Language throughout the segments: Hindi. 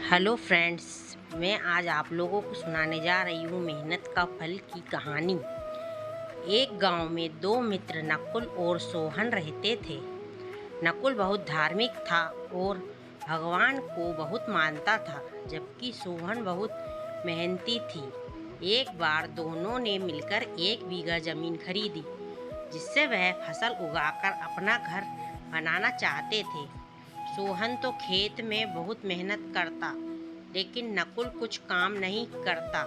हेलो फ्रेंड्स, मैं आज आप लोगों को सुनाने जा रही हूँ मेहनत का फल की कहानी। एक गांव में दो मित्र नकुल और सोहन रहते थे। नकुल बहुत धार्मिक था और भगवान को बहुत मानता था, जबकि सोहन बहुत मेहनती थी। एक बार दोनों ने मिलकर 1 बीघा जमीन खरीदी, जिससे वह फसल उगाकर अपना घर बनाना चाहते थे। सोहन तो खेत में बहुत मेहनत करता, लेकिन नकुल कुछ काम नहीं करता,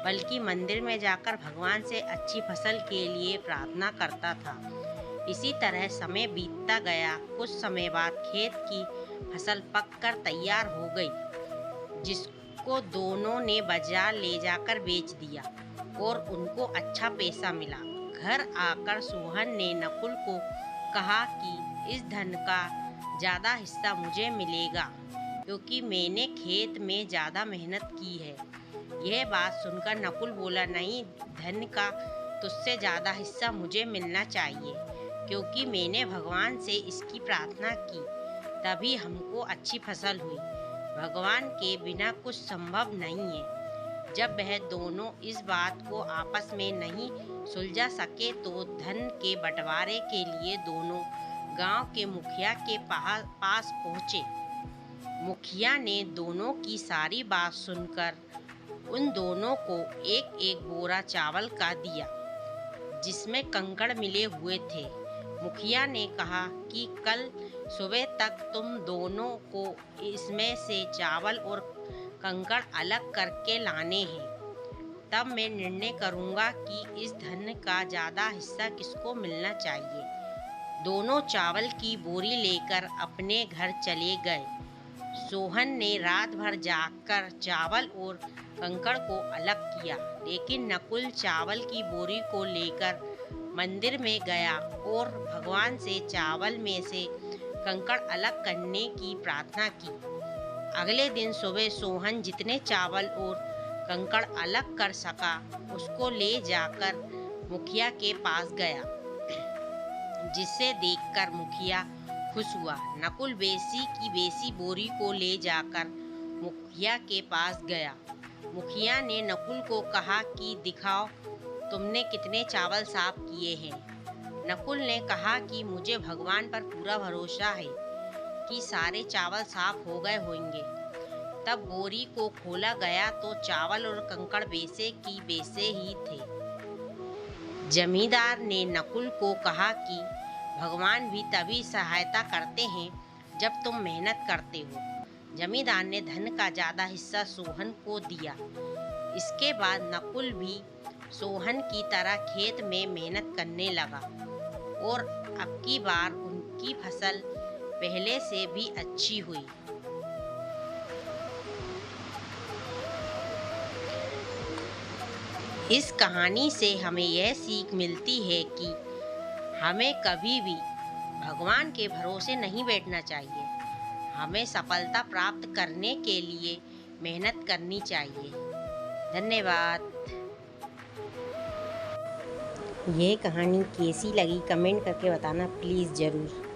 बल्कि मंदिर में जाकर भगवान से अच्छी फसल के लिए प्रार्थना करता था। इसी तरह समय बीतता गया। कुछ समय बाद खेत की फसल पककर तैयार हो गई, जिसको दोनों ने बाजार ले जाकर बेच दिया और उनको अच्छा पैसा मिला। घर आकर सोहन ने नकुल को कहा कि इस धन का ज़्यादा हिस्सा मुझे मिलेगा, क्योंकि मैंने खेत में ज़्यादा मेहनत की है। यह बात सुनकर नकुल बोला, नहीं, धन का तुझसे ज़्यादा हिस्सा मुझे मिलना चाहिए, क्योंकि मैंने भगवान से इसकी प्रार्थना की, तभी हमको अच्छी फसल हुई। भगवान के बिना कुछ संभव नहीं है। जब वह दोनों इस बात को आपस में नहीं सुलझा सके, तो धन के बंटवारे के लिए दोनों गांव के मुखिया के पास पहुँचे। मुखिया ने दोनों की सारी बात सुनकर उन दोनों को एक एक बोरा चावल का दिया, जिसमें कंकड़ मिले हुए थे। मुखिया ने कहा कि कल सुबह तक तुम दोनों को इसमें से चावल और कंकड़ अलग करके लाने हैं, तब मैं निर्णय करूँगा कि इस धन का ज़्यादा हिस्सा किसको मिलना चाहिए। दोनों चावल की बोरी लेकर अपने घर चले गए। सोहन ने रात भर जागकर चावल और कंकड़ को अलग किया, लेकिन नकुल चावल की बोरी को लेकर मंदिर में गया और भगवान से चावल में से कंकड़ अलग करने की प्रार्थना की। अगले दिन सुबह सोहन जितने चावल और कंकड़ अलग कर सका, उसको ले जाकर मुखिया के पास गया, जिसे देखकर मुखिया खुश हुआ। नकुल बेसी की बेसी बोरी को ले जाकर मुखिया के पास गया। मुखिया ने नकुल को कहा कि दिखाओ, तुमने कितने चावल साफ किए हैं। नकुल ने कहा कि मुझे भगवान पर पूरा भरोसा है कि सारे चावल साफ हो गए होंगे। तब बोरी को खोला गया तो चावल और कंकड़ वैसे की वैसे ही थे। जमींदार ने नकुल को कहा कि भगवान भी तभी सहायता करते हैं जब तुम मेहनत करते हो। जमींदार ने धन का ज़्यादा हिस्सा सोहन को दिया। इसके बाद नकुल भी सोहन की तरह खेत में मेहनत करने लगा और अब की बार उनकी फसल पहले से भी अच्छी हुई। इस कहानी से हमें यह सीख मिलती है कि हमें कभी भी भगवान के भरोसे नहीं बैठना चाहिए। हमें सफलता प्राप्त करने के लिए मेहनत करनी चाहिए। धन्यवाद। ये कहानी कैसी लगी कमेंट करके बताना प्लीज़ ज़रूर।